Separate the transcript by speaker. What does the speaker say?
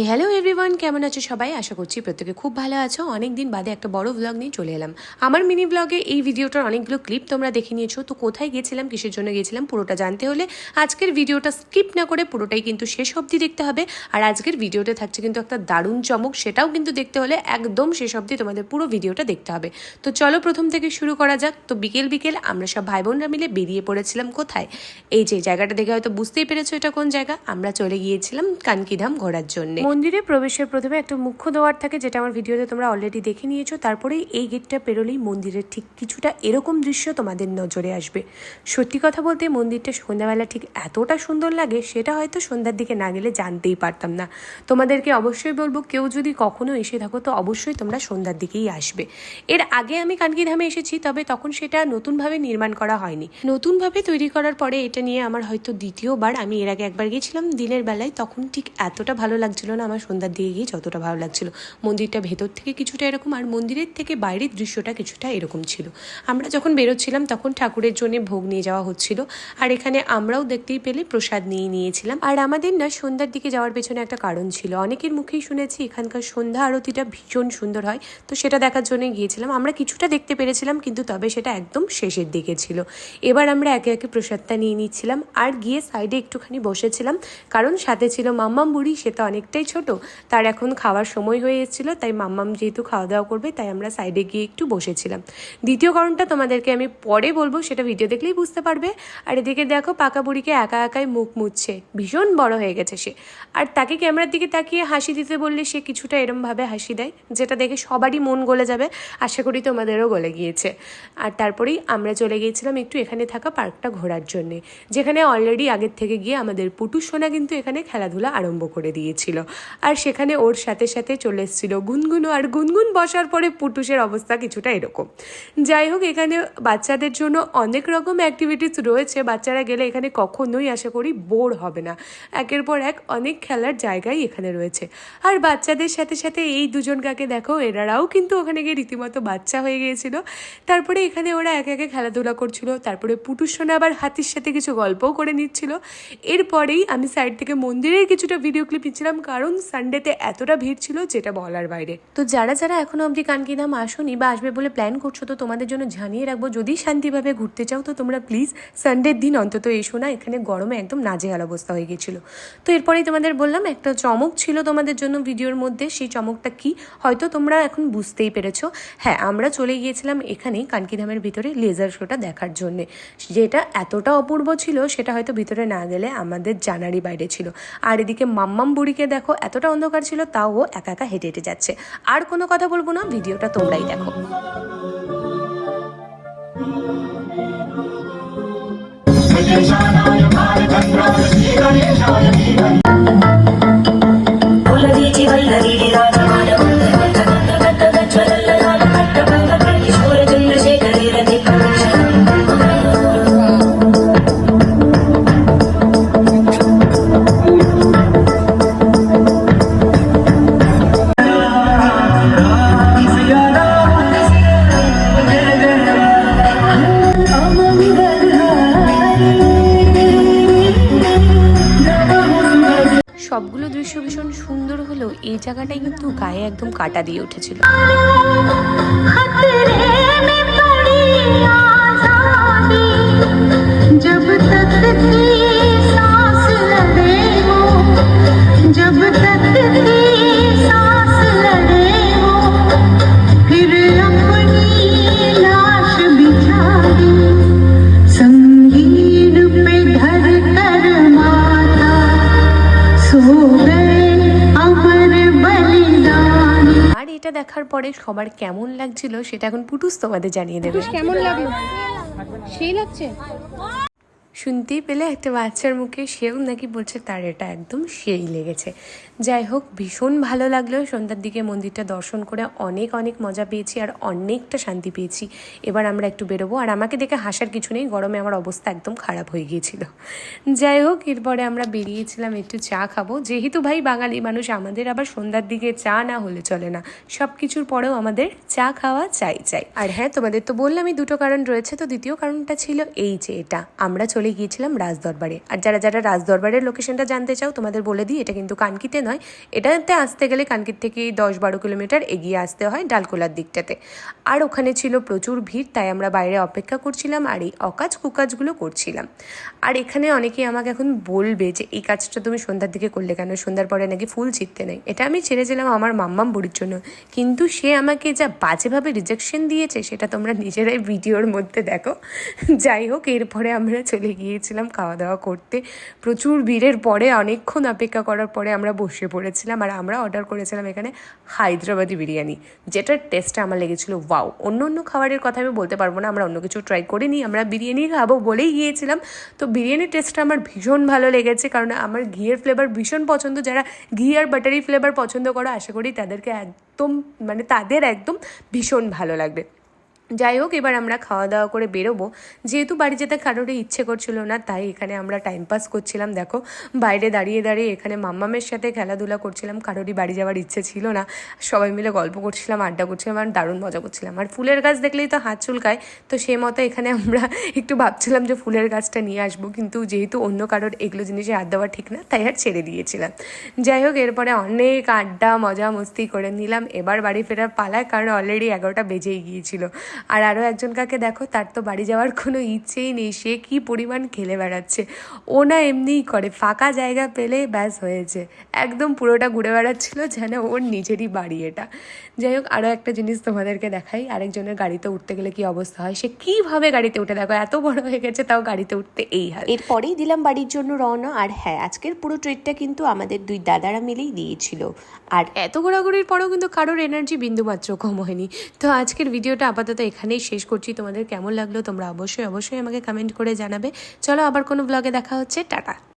Speaker 1: Hello everyone, কেমন আছো সবাই? আশা করছি প্রত্যেকে খুব ভালো আছো। অনেক দিন বাদে একটা বড় ব্লগ নিয়ে চলে এলাম। আমার মিনি ব্লগে এই ভিডিওটার অনেকগুলো ক্লিপ তোমরা দেখে নিয়েছো। তো কোথায় গিয়েছিলাম, কিসের জন্য গিয়েছিলাম, পুরোটা জানতে হলে আজকের ভিডিওটা স্কিপ না করে পুরোটাই কিন্তু শেষ অবধি দেখতে হবে। আর আজকের ভিডিওতে থাকছে কিন্তু একটা দারুণ চমক, সেটাও কিন্তু দেখতে হলে একদম শেষ অবধি তোমাদের পুরো ভিডিওটা দেখতে হবে। তো চলো প্রথম থেকে শুরু করা যাক। তো বিকেল বিকেল আমরা সব ভাই বোনরা মিলে বেরিয়ে পড়েছিলাম কোথায়? এই যে জায়গাটা দেখে হয়তো বুঝতেই পেরেছো এটা কোন জায়গা। আমরা চলে গিয়েছিলাম কানকিধাম ঘোরার জন্য। মন্দিরে প্রবেশের প্রথমে একটা মুখ্য দ্বার থাকে, যেটা আমার ভিডিওতে তোমরা অলরেডি দেখে নিয়েছো। তারপরেই এই গেটটা পেরোলেই মন্দিরের ঠিক কিছুটা এরকম দৃশ্য তোমাদের নজরে আসবে। সত্যি কথা বলতে মন্দিরটা সন্ধ্যাবেলা ঠিক এতটা সুন্দর লাগে, সেটা হয়তো সন্ধ্যার দিকে না গেলে জানতেই পারতাম না। তোমাদেরকে অবশ্যই বলবো, কেউ যদি কখনো এসে থাকো তো অবশ্যই তোমরা সন্ধ্যার দিকেই আসবে। এর আগে আমি কানকিধামে এসেছি, তবে তখন সেটা নতুনভাবে নির্মাণ করা হয়নি। নতুনভাবে তৈরি করার পরে এটা নিয়ে আমার হয়তো দ্বিতীয়বার। আমি এর আগে একবার গিয়েছিলাম দিনের বেলায়, তখন ঠিক এতটা ভালো লাগছিল না আমার সন্ধ্যার দিকে গিয়ে যতটা ভালো লাগছিল। মন্দিরটা ভেতর থেকে কিছুটা এরকম, আর মন্দিরের থেকে বাইরের দৃশ্যটা কিছুটা এরকম ছিল। আমরা যখন বেরোচ্ছিলাম তখন ঠাকুরের জন্য ভোগ নিয়ে যাওয়া হচ্ছিল, আর এখানে আমরাও দেখতেই পেলে প্রসাদ নিয়ে নিয়েছিলাম। আর আমাদের না সন্ধ্যার দিকে যাওয়ার পেছনে একটা কারণ ছিল। অনেকের মুখেই শুনেছি এখানকার সন্ধ্যা আরতিটা ভীষণ সুন্দর হয়, তো সেটা দেখার জন্য গিয়েছিলাম। আমরা কিছুটা দেখতে পেরেছিলাম, কিন্তু তবে সেটা একদম শেষের দিকে ছিল। এবার আমরা একে একে প্রসাদটা নিয়ে নিচ্ছিলাম আর গিয়ে সাইডে একটুখানি বসেছিলাম, কারণ সাথে ছিল মাম্মাম বুড়ি। সে তো অনেকটাই ছোট, তার এখন খাওয়ার সময় হয়ে এসেছিলো, তাই মাম্মাম যেহেতু খাওয়া দাওয়া করবে তাই আমরা সাইডে গিয়ে একটু বসেছিলাম। দ্বিতীয় কারণটা তোমাদেরকে আমি পরে বলবো, সেটা ভিডিও দেখলেই বুঝতে পারবে। আর এদিকে দেখো পাকা বুড়িকে একা একাই মুখ মুছছে, ভীষণ বড় হয়ে গেছে সে। আর তাকে ক্যামেরার দিকে তাকিয়ে হাসি দিতে বললে সে কিছুটা এরমভাবে হাসি দেয়, যেটা দেখে সবারই মন গলে যাবে। আশা করি তোমাদেরও গলে গিয়েছে। আর তারপরেই আমরা চলে গিয়েছিলাম একটু এখানে থাকা পার্কটা ঘোরার জন্যে, যেখানে অলরেডি আগের থেকে গিয়ে আমাদের পুটু সোনা কিন্তু এখানে খেলাধুলা আরম্ভ করে দিয়েছিল। আর সেখানে ওর সাথে সাথে চলে এসেছিল গুনগুনও। আর গুনগুন বসার পরে পুটুসের অবস্থা কিছুটা এরকম। যাই হোক, এখানে বাচ্চাদের জন্য অনেক রকম অ্যাক্টিভিটিস রয়েছে। বাচ্চারা গেলে এখানে কখনোই আশা করি বোর হবে না। একের পর এক অনেক খেলার জায়গাই এখানে রয়েছে। আর বাচ্চাদের সাথে সাথে এই দুজন কাকে দেখো, এনারাও কিন্তু ওখানে গিয়ে রীতিমতো বাচ্চা হয়ে গিয়েছিল। তারপরে এখানে ওরা একে একে খেলাধুলা করছিল, তারপরে পুটুস সোনা আবার হাতির সাথে কিছু গল্পও করে নিচ্ছিল। এরপরেই আমি সাইড থেকে মন্দিরের কিছুটা ভিডিও ক্লিপ নিচ্ছিলাম, কারণ সানডেতে এতটা ভিড় ছিল যেটা বলার বাইরে। তো যারা যারা এখনো অবধি কানকিধাম আসোনি বা আসবে বলে প্ল্যান করছো, তো তোমাদের জন্য জানিয়ে রাখবো, যদি শান্তিভাবে ঘুরতে চাও তো তোমরা প্লিজ সানডের দিন অন্তত এসো না। এখানে গরমে একদম নাজেহাল অবস্থা হয়ে গেছিলো। তো এরপরেই তোমাদের বললাম একটা চমক ছিল তোমাদের জন্য ভিডিওর মধ্যে। সেই চমকটা কি হয়তো তোমরা এখন বুঝতেই পেরেছো। হ্যাঁ, আমরা চলে গিয়েছিলাম এখানেই কানকিধামের ভিতরে লেজার শোটা দেখার জন্যে, যেটা এতটা অপূর্ব ছিল সেটা হয়তো ভিতরে না গেলে আমাদের জানারই বাইরে ছিল। আর এদিকে মাম্মাম বুড়িকে দেখো, এতটা অন্ধকার ছিল তাও ও একা একা হেঁটে হেঁটে যাচ্ছে। আর কোনো কথা বলবো না, ভিডিওটা তোমরাই দেখো। সবগুলো দৃশ্য ভীষণ সুন্দর হলেও এই জায়গাটাই কিন্তু গায়ে একদম কাটা দিয়ে উঠেছিল। আর এটা দেখার পরে সবার কেমন লাগছিল সেটা এখন পুটুস তোমাদের জানিয়ে দেবে।
Speaker 2: কেমন লাগলো? সেই লাগছে।
Speaker 1: শুনতেই পেলে একটা বাচ্চার মুখে, সেও নাকি বলছে তার এটা একদম সেই লেগেছে। যাই হোক, ভীষণ ভালো লাগলো। সন্ধ্যার দিকে মন্দিরটা দর্শন করে অনেক অনেক মজা পেয়েছি আর অনেকটা শান্তি পেয়েছি। এবার আমরা একটু বেরোবো। আর আমাকে দেখে হাসার কিছু নেই, গরমে আমার অবস্থা একদম খারাপ হয়ে গিয়েছিল। যাই হোক, এরপরে আমরা বেরিয়েছিলাম একটু চা খাবো। যেহেতু ভাই বাঙালি মানুষ, আমাদের আবার সন্ধ্যার দিকে চা না হলে চলে না। সব কিছুর পরেও আমাদের চা খাওয়া চাই। আর হ্যাঁ, তোমাদের তো বললামই দুটো কারণ রয়েছে। তো দ্বিতীয় কারণটা ছিল এই যে এটা, আমরা চলে চলে গিয়েছিলাম রাজদরবারে। আর যারা যারা রাজদরবারের লোকেশনটা জানতে চাও তোমাদের বলে দিই, এটা কিন্তু কানকিতে নয়, এটাতে আসতে গেলে কানকির থেকে 10-12 কিলোমিটার এগিয়ে আসতে হয় ডালকোলার দিকটাতে। আর ওখানে ছিল প্রচুর ভিড়, তাই আমরা বাইরে অপেক্ষা করছিলাম আর এই অকাজ কুকাজগুলো করছিলাম। আর এখানে অনেকেই আমাকে এখন বলবে যে এই কাজটা তুমি সন্ধ্যার দিকে করলে কেন, সন্ধ্যার পরে নাকি ফুল ছিঁড়তে নেই। এটা আমি ছেড়েছিলাম আমার মাম্মাম বুড়ির জন্য, কিন্তু সে আমাকে যা বাজেভাবে রিজেকশন দিয়েছে সেটা তোমরা নিজেরাই ভিডিওর মধ্যে দেখো। যাই হোক, এরপরে আমরা চলে গিয়েছিলাম খাওয়া দাওয়া করতে। প্রচুর ভিড়ের পরে অনেকক্ষণ অপেক্ষা করার পরে আমরা বসে পড়েছিলাম। আর আমরা অর্ডার করেছিলাম এখানে হায়দ্রাবাদি বিরিয়ানি, যেটার টেস্টটা আমার লেগেছিলো ওয়াও। অন্য অন্য খাবারের কথা আমি বলতে পারবো না, আমরা অন্য কিছু ট্রাই করিনি, আমরা বিরিয়ানি খাবো বলেই গিয়েছিলাম। তো বিরিয়ানির টেস্টটা আমার ভীষণ ভালো লেগেছে, কারণ আমার ঘিয়ের ফ্লেভার ভীষণ পছন্দ। যারা ঘি আর বাটারি ফ্লেভার পছন্দ করো আশা করি তাদেরকে একদম তাদের একদম ভীষণ ভালো লাগবে। যাই হোক, এবার আমরা খাওয়া দাওয়া করে বেরোবো। যেহেতু বাড়ি যেতে কারোরই ইচ্ছে করছিল না, তাই এখানে আমরা টাইম পাস করছিলাম। দেখো, বাইরে দাঁড়িয়ে দাঁড়িয়ে এখানে মাম্মামের সাথে খেলাধুলা করছিলাম, কারোরই বাড়ি যাওয়ার ইচ্ছে ছিল না। সবাই মিলে গল্প করছিলাম, আড্ডা করছিলাম আর দারুণ মজা করছিলাম। আর ফুলের গাছ দেখলেই তো হাত চুলকায়, তো সেই মতো এখানে আমরা একটু ভাবছিলাম যে ফুলের গাছটা নিয়ে আসবো, কিন্তু যেহেতু অন্য কারোর এগুলো জিনিসে হাত দেওয়া ঠিক না, তাই আর ছেড়ে দিয়েছিলাম। যাই হোক, এরপরে অনেক আড্ডা মজা মস্তি করে নিলাম। এবার বাড়ি ফেরার পালায়, কারণ অলরেডি 11টা বেজেই গিয়েছিল। আর আরও একজন কাকে দেখো, তার তো বাড়ি যাওয়ার কোনো ইচ্ছেই নেই, সে কি পরিমাণ খেলে বেড়াচ্ছে। ও না এমনিই করে, ফাঁকা জায়গা পেলে ব্যাস হয়েছে, একদম পুরোটা ঘুরে বেড়াচ্ছিল যেন ওর নিজেরই বাড়ি এটা। যাই হোক, আরও একটা জিনিস তোমাদেরকে দেখাই, আরেকজনের গাড়িতে উঠতে গেলে কি অবস্থা হয়, সে কীভাবে গাড়িতে উঠে, দেখো এত বড় হয়ে গেছে তাও গাড়িতে উঠতে এই হাল। এরপরেই দিলাম বাড়ির জন্য রওনা। আর হ্যাঁ, আজকের পুরো ট্রিটটা কিন্তু আমাদের দুই দাদারা মিলেই দিয়েছিল। আর এত ঘোরাঘুরির পরেও কিন্তু কারোর এনার্জি বিন্দুমাত্র কম হয়নি। তো আজকের ভিডিওটা আপাতত এখানেই শেষ করছি। তোমাদের কেমন লাগলো তোমরা অবশ্যই আমাকে কমেন্ট করে জানাবে। চলো, আবার কোনো ব্লগে দেখা হচ্ছে, টাটা।